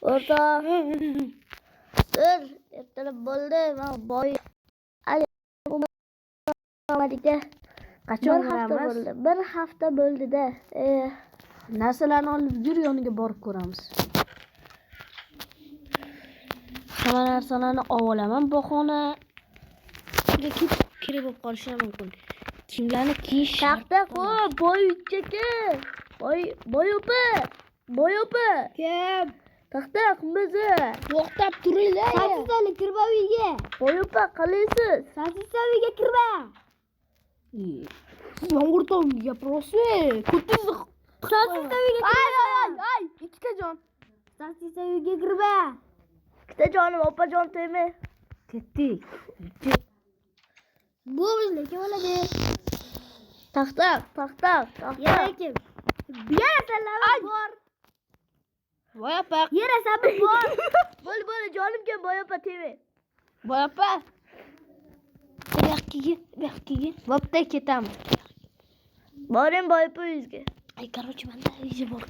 O'rta. Dur, ertalab bo'ldi. Men boy Amerika Qachon bir hafta boramiz? bo'ldi. Bir hafta bo'ldi-da. Narsalarni olib yur, yoniga borib ko'ramiz. Hamma narsalarni olaman, bahona kerak bo'lib qolishi mumkin. Kimlarni kiyish Taxta qo'y, boy uchchaka. Boy opa. Boy opa. Kim? Taxta qimizi. To'xtab turinglar. Sasizlarni kirma uyga. Boy opa, qalaysiz? Sasizlar uyga kirma. Siz o'rtog'imga gapirasiz. Ko'tingizni Sasizlar uyga kirma. Ay, ikkitajon. Sasizlar uyga kirma. Ikkitajonim, opajon tegma. Ketdik. Bu bizga bo'ladi. Taxta. Yana kim? Yana sallam bor. Voy opa. Yana sabr bor. Bo'l, jonim kim boy opa tegma. Voy opa. Bu yoqqa. Bo'pti, ketamiz. Boring boy opa uyingizga. Ay, короче, menda ishi bor.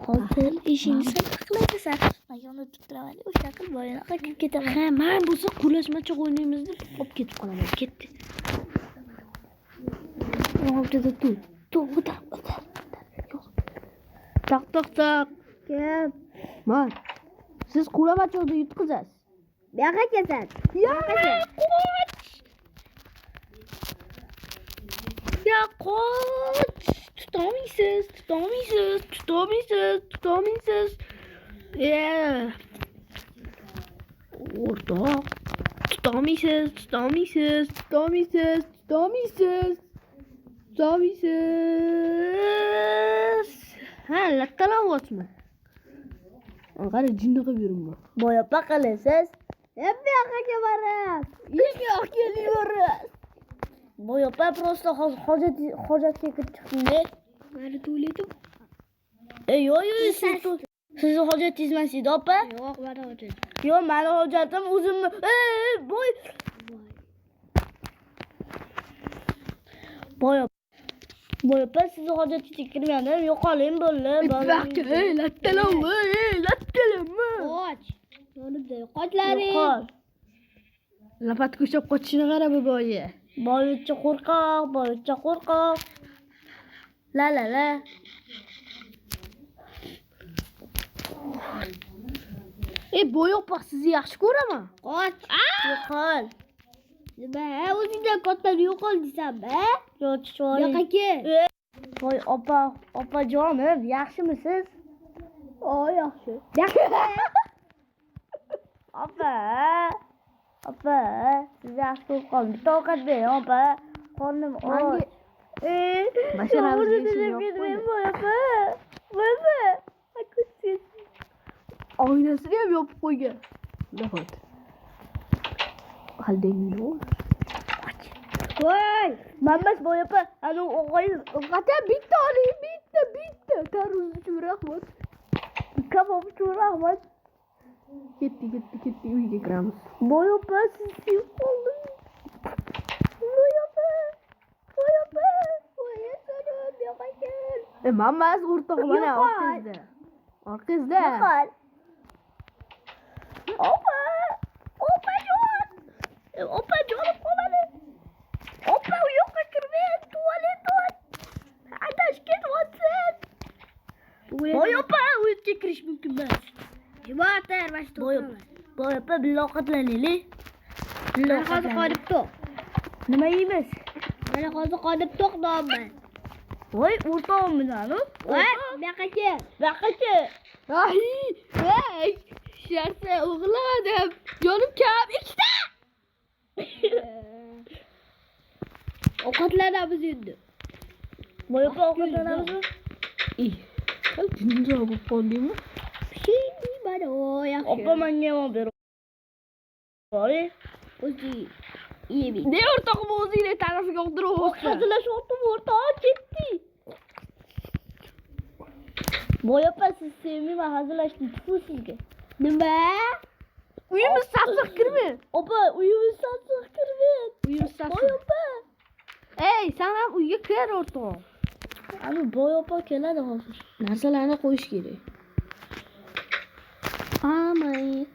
Hozir ishingni saqlaysan. Mayonni tuttiraman. O'sha qil boyini qilib ketaman. Ha, men bo'lsa qulashmachoq o'ynaymiz deb olib ketib qolaman. Ketdi. Oldida tur. Toq. Kim? Man. Siz qulamachoqni yutqizasiz. Bu yoqqa kelsan. Ya qoch. Tutamıysiz. Ortak. Tutamıysiz. Ha, lattalavotmi? Qara jinniga buyurma. Boy opa qalaysiz? Hep bu yoqqa kelamiz. Yo'q, kelyapmiz. Boy opa просто hojatga kirib chiqdingiz. Meni to'yladim. Yo'q, sizni hojatingiz emas edi opa. Yo'q, meni hojat. Yo'q, meni hojatim o'zimni. Boy opa sizni hojatingizga kirmadim. Yo'qoling bo'ldi. Lattalama. Qoch. Yonimda qochlaring. Yo'qol. Lapat ko'chab qochishini qara bu boyi. Boycha qo'rqoq. La. Boy opa sizni yaxshi ko'raman. Qoch. Yo'qol. Nima? O'zingdan kattani yo'qol deysanmi? Yo'q, Yo'q aka. Voy opajonim, yaxshimisiz? Yaxshi. Opa, siz yaxshi ko'rib qoldim. Toqat bering, opa. Qornim och. Basharamiz Voy opa. Oynasini ham yopib qo'ygan. Nahot. Haldingni. Voy, mammas voy opa, ana o'g'il. Qata bitta oling, bitta. Taruz uchun rahmat. Kabob uchun rahmat. Ketdi, uyga kiramiz. Voy opa, siz sevib qoldingiz. Voy opa. Voy so'rab yo'qakan. Mammas o'rtoq mana orqangizda. Yo'qol. Opajon. Opajonim qoladi. Opa, u yoqqa kirmang, tualet. Adash ketyapsiz. Voy opa, u yerga kirish mumkin emas. Jibotar, mana Voy opa, billo ovqatlanaylik. hozir qolib to'q. Nima yeymiz? Mana hozir qolib to'q nomman. Voy, o'rtog'imizmi? Voy, bu yoqqa kel. Ay, sharsa o'g'ladim. Jonim kam ikkita. Ovqatlanamiz endi. Voy opa, ovqatlanamizmi? Jinni bo'lib qoldingmi? Mana yaxshi. Opa, menga ham ber. Voy, O'zi yemi. ne o'rtog'im o'zingni tarafiga o'tirib hazillashyaptim, o'rtoq ketdi. Voy opa, siz sevmayman hazillashni, tfu sizga. Nima? Uyimiz sassiq kirmang. Opa, uyimiz sassiq kirmang. Voy opa. Ey, sen ham uyga kir o'rtoq. Ana boy opa keladi hozir. Narsalarni qo'yish kerak. Amay.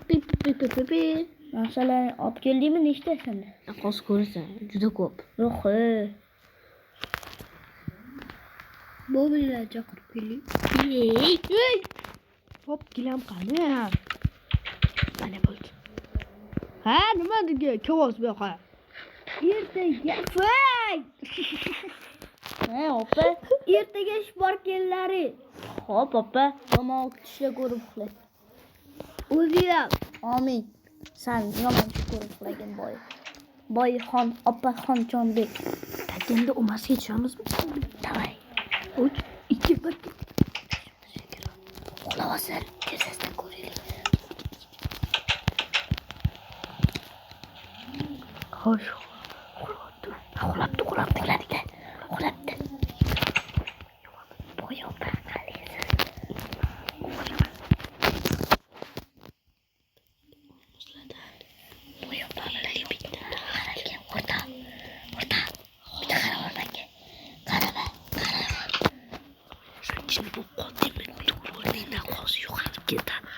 Pipi. Masalan, olib keldingmi nechta senda? Hozir ko'rasan, juda ko'p. Yo'q. Bu bilan chaqirib keling. Ey! Hop, gilam qani. Mana bo'ldi. Ha, nima dega? Ko'z bu yoqqa. Ertaga fay. Opa, ertaga ish bor kenlari. Xo'p, opa, yomon kutishga ko'rib uxlay. O'zi ham. Amin. Sen yomon tush ko'rib uxlagin boy. Boyxon, opaxonjonbek. Endi umasga tushamiz. Davay. 3, 2, 1. Uxlavasan, tezdan ko'raylik. Xo'sh. Uxlabdi. Uxlabdi. Boy opa, qalisiz. Boy opa, bitta qaralgan o'rta. Bitta qarab menga. Qarama. Shunchalik bu qotilni to'g'ridan qo'zi yo'qotib ketadi.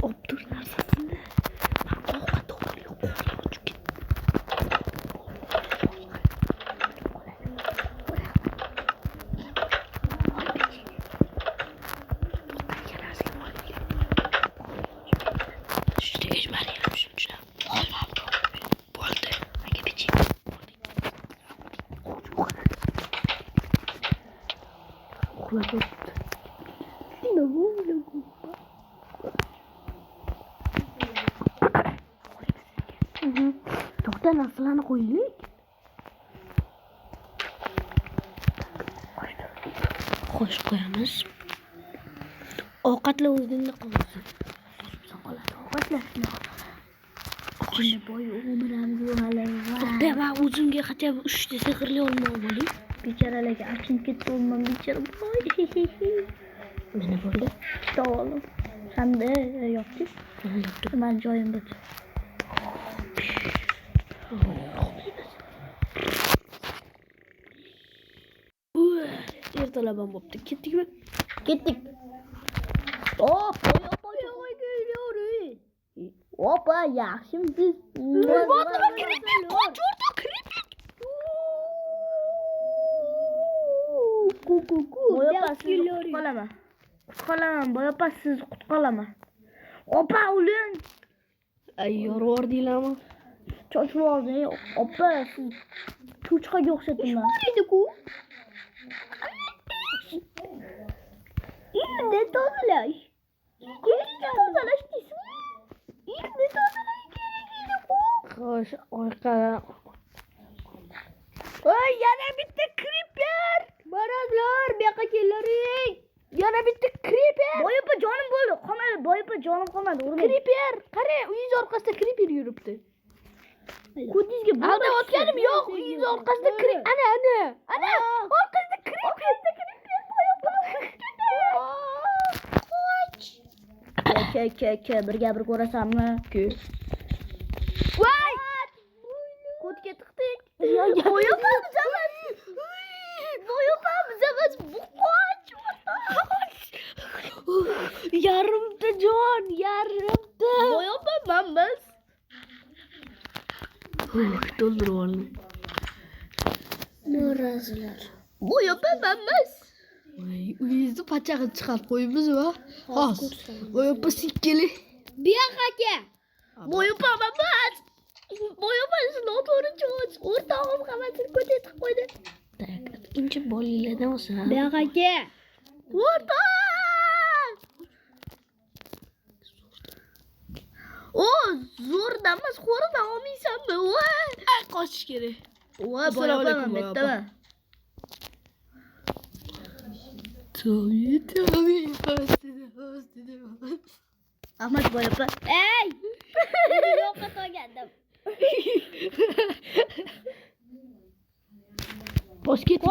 Obdur narsasini. Qo'rqma to'g'ri yo'q. To'xta, narsalarni qo'yaylik. Xo'sh, qo'yamiz. Ovqatlar o'zingda qolsin. Ovqatlashni. Qo'shni boy umramiz yo'qoladi. To'xta, men o'zimga hatto 3 ta sehrli olma olaylik. Bechoralarga achin ketdi olmam bechora boy. Mana bo'ldi. Sağ olun. Sen de yaptın. Ben joyim bit. Ertalab ham bo'pti. Ketdikmi? Ketdik. Hop, opa geliyor. Opa, yaxshimisiz? Nima kirib? Qo'chorda kirib. Boyopa siz qutqalaman. Qutqalaman, boyopa siz qutqalaman. Opa, o'lin. Ay, yoror deylarmi? Cho'chib oldi. Opa, siz cho'chqaga o'xshatdingmi? Edi-ku. İlde tozalaş. İlde tozalaş deysizmi? İlde tozalaş gerekli bu. Xo'sh, orqadan. Oy, yana bitta creeper. Barazlar, bu yoqqa kelaring. Yana bitta creeper. Boyapa jonim bo'ldi. Qolmadi, boyapa jonim qolmadi. Creeper. Qara, uyingiz orqasida creeper yuribdi. Ko'zingizga bu Alda o'tganim yo'q. Uyingiz orqasida creeper. Ana. Orqasida creeper. Ke, bir gapir ko'rasanmi? Voy! Ko'tga tiqdik. Boyapamiz emas. Boyapamiz emas. Bu qoch. Yarimta jon, yarimta. Boyapamiz. To'ldirib oldim. Norozilar. Boyapamiz. Uyingizni pachag'i chiqarib qo'ymizmi? Hozir. Boyapa sikkeli. Bu yoqqa. Boyapamiz. Boyapamiz noto'g'ri cho'ch. O'rtog'im hammasini ko'chaga tiqib qo'ydi. Tak, ikkinchi bolinglardan olsa. Bu yoqqa. O'rtoq! O, zo'rdan emas, xo'rdan olmaysanmi? Voy! Qochish kerak. Voy, Assalomu alaykum, boyapamiz. Tabii. Ahmad boyapa. Ey! Yo'qqa to'gandim. Bosh ketdi.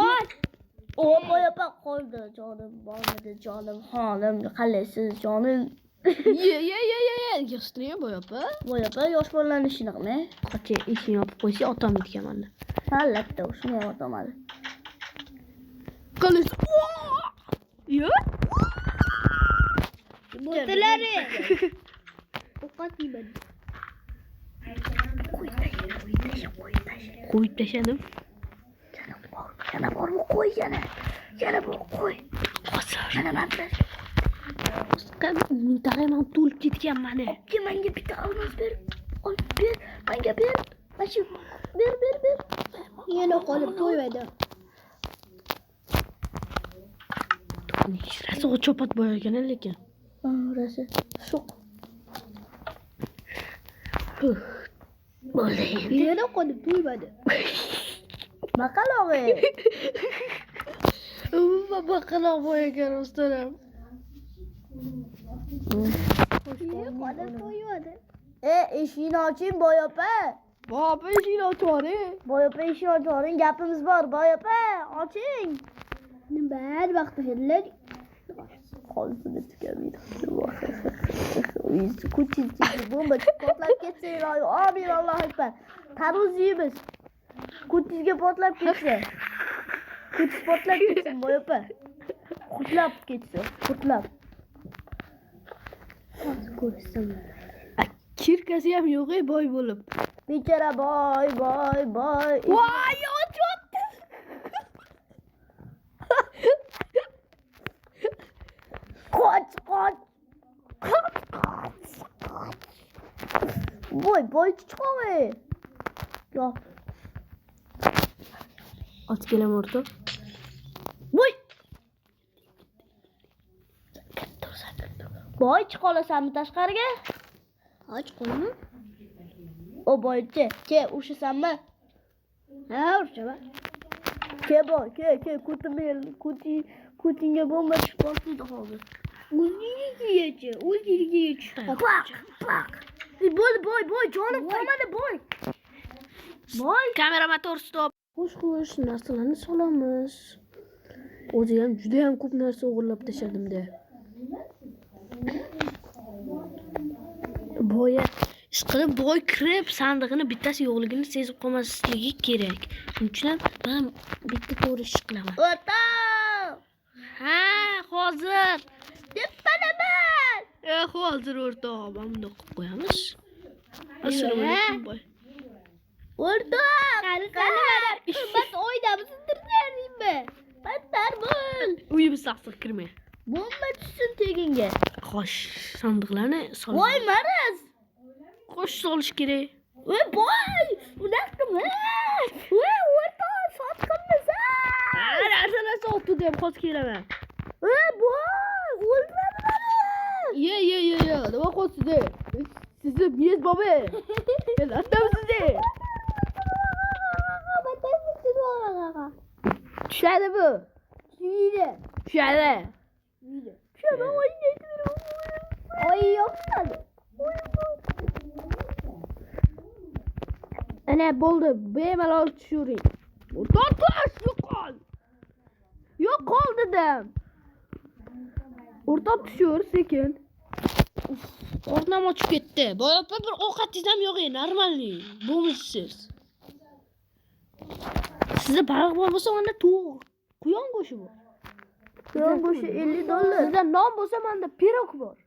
O, boyapa qoldi. Jonim, bormidi jonim, holim, qalaysiz jonim. Ye. Yig'ishtiraymi boyapa? Boyapa yosh bolalarni ishini qilmay. Qochi eshikni yopib qo'ysa, otam bitganman. Albatta, shuni ham o'tolmadi. Qalaysiz. Yo'q. Bo'talari. Ovqat yeyman. Qo'yib tashladim. Yana bormi qo'y yana. Yana bor qo'y. Hozir. Mana mantlar. Mintag'am to'lib ketgan mana. Menga bitta olmos ber. Ol ber. Menga ber. Mana shu ber. Yana qolib to'ymaydi. Rasa chopat bo'yalgan lekin. Rasa. Shoq. Bo'ldi. Yana qolib to'ymaydi. Baqaloq. Umuman baqaloq bo'yagan ustaram. Qolib to'ymaydi. Eshikni oching boy opa. Boy opa eshikni ocharing. Boy opa eshikni ocharing. Gapimiz bor boy opa. Oching. Nima vaqt keldi? Qolsini tugamaydi. Uysi kuchinchi bomba portlab ketsa iloyo. Amin Allohu akbar. Tarvuz yeymiz. Kuchingizga portlab ketsa. Kuch portlab ketsin boy opa. Qutlab ketsin. Qutlab. Ko'rsam. Kirkasi ham yo'q boy bo'lib. Bechora boy. Voy, ochotdi. Qoch. Boy chiqoy. Yo'q. Ot kelam o'rta. Voy. Boy chiqolasanmi tashqariga? Chiqolmi? O boychi, ke ushasanmi? Ha, ushaman. Ke boy, ke kutingga bomba chiqib hozir. O'zingga yech. Pak. Boy, jonim qolmadi boy. Kamera motor stop. Xo'sh, narsalarni solamiz. O'zi ham juda ham ko'p narsa o'g'irlab tashladim-da. Boy ishqilib boy kirib sandig'ini bittasi yo'qligini sezib qolmasligi kerak. Shuning uchun ham bitta to'g'ri ish qilaman. O'rta! Ha, hozir. Depanaman. Hozir o'rta, bunda qilib qo'yamiz. Assalomu alaykum boy. O'rta! Qani. Bat o'ynab sindirdingmi? Battar bo'l. Uyimiz taqsir kirmay. Bomba tushsin teginga. Xo'sh, sandiqlarni sol. Voy maraz. Qo'sh solish kerak. Voy boy, unaqami? Voy o'rta sotqinmisan? Narsalar sotdi deb hozir kelaman. Voy boy, o'ldiradi meni. Ye, nima qo'ysiz-da? Sizni miyiz bobi. Elatdamsiz-da? Tushadi bu. Tushadi. Shuna o'ynaydi. Oy yo'qmadi. Ana bo'ldi, bemalol tushuring. O'rtoq, yo'qol dedim. O'rtoq tushur, sekin. Qornim ochib ketdi. Boy opa bir ovqatingiz ham yo'q, normalniy. Bo'lmisiz. Sizda baliq bo'lmasa, menda to'q. Quyon go'shi bor. Quyon go'shi $50. Sizda non bo'lsa, menda pirog bor.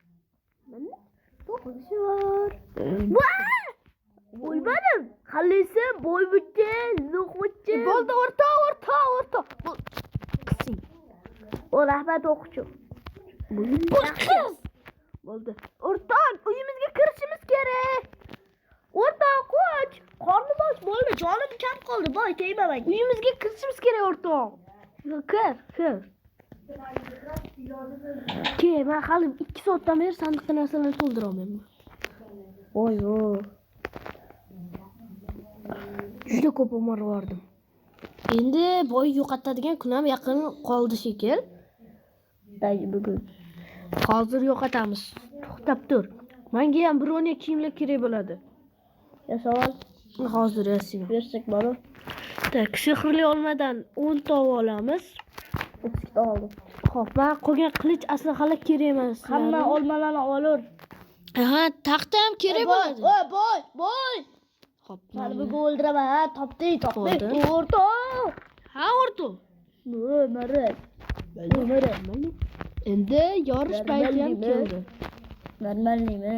Mana to'q go'shi bor. O'lmadim. Xallisi boybuchi, zo'qbuchi. Bo'ldi, o'rta. Qising. O rahmat o'quvchi. Qiz. Bo'ldi. O'rtoq, uyimizga kirishimiz kerak. O'rtoq, qoch. Qornim och bo'ldi, jonim kam qoldi. Boy, tegmamang. Uyimizga kirishimiz kerak, o'rtoq. Kir. Men hali 2 soatdan beri sandiqqa narsalarni to'ldira olmayman. Voy. Juda ko'p umr bordim. Endi boy yo'qotadigan kun ham yaqin qoldi shekil. Bugun. Hozir yo'qotamiz. To'xtab tur. Menga ham birovning kiyimlar kerak bo'ladi. Yasavol. Hozir yasayman. Bersak bora. Tak, sehrli olmadan 10 ta olamiz. 30 ta oldim. Xo'p, men qolgan qilich aslahalar kerak emas. Hamma olmalarni olur. Ha, taxta ham kerak bo'ladi. Boy. Xo'p, Meni bugun o'ldiraman, ha, topding. Bo'ldi. O'rtoq. Ha, o'rtoq. Mara. Endi yorish payti ham keldi. Normalnimi?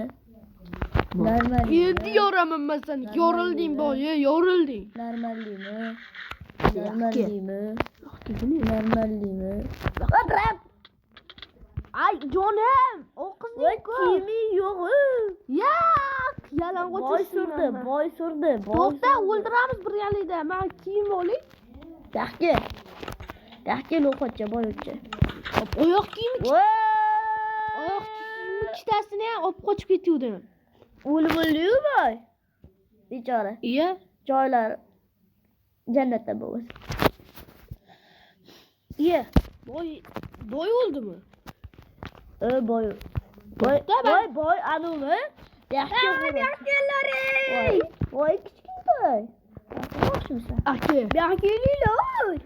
Endi yoraman men seni. Yorilding boya, yorilding. Normallimi? Ay jonim, o qizning Kimi yo'q. Yak, yalang'och Boy surdi. To'xta, o'ldiramiz birgalikda. Men kiyim olay. Yaxki lo'qotcha boyotcha. Oyoq kiyimi ikkitasini ham olib qochib ketuvdim. O'lib o'ldi-yu boy. Bechora. Iya. Joylar jannatda bo'lsin. Iya. Boy oldimi? Boy. Anumi? Yaxshi Yaxshilari. Voy kichkintoy. Yaxshimisan? Aka. Yaxshililar.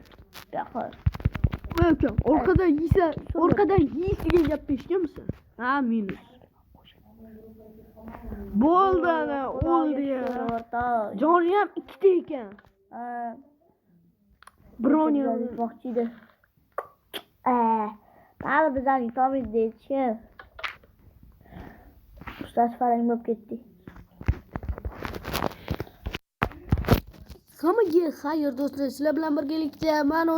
Bakın, orkadan yiyisiga gapirishganmisan? Ha, minus. Bo'ldi ana, o'ldi ya. Joni ham ikkita ekan. Birovni boqchiydi. Mana bizning Tomiz deychi. Ustaz farang bo'lib ketdi. Hammaga xayr do'stlar, sizlar bilan birgalikda mana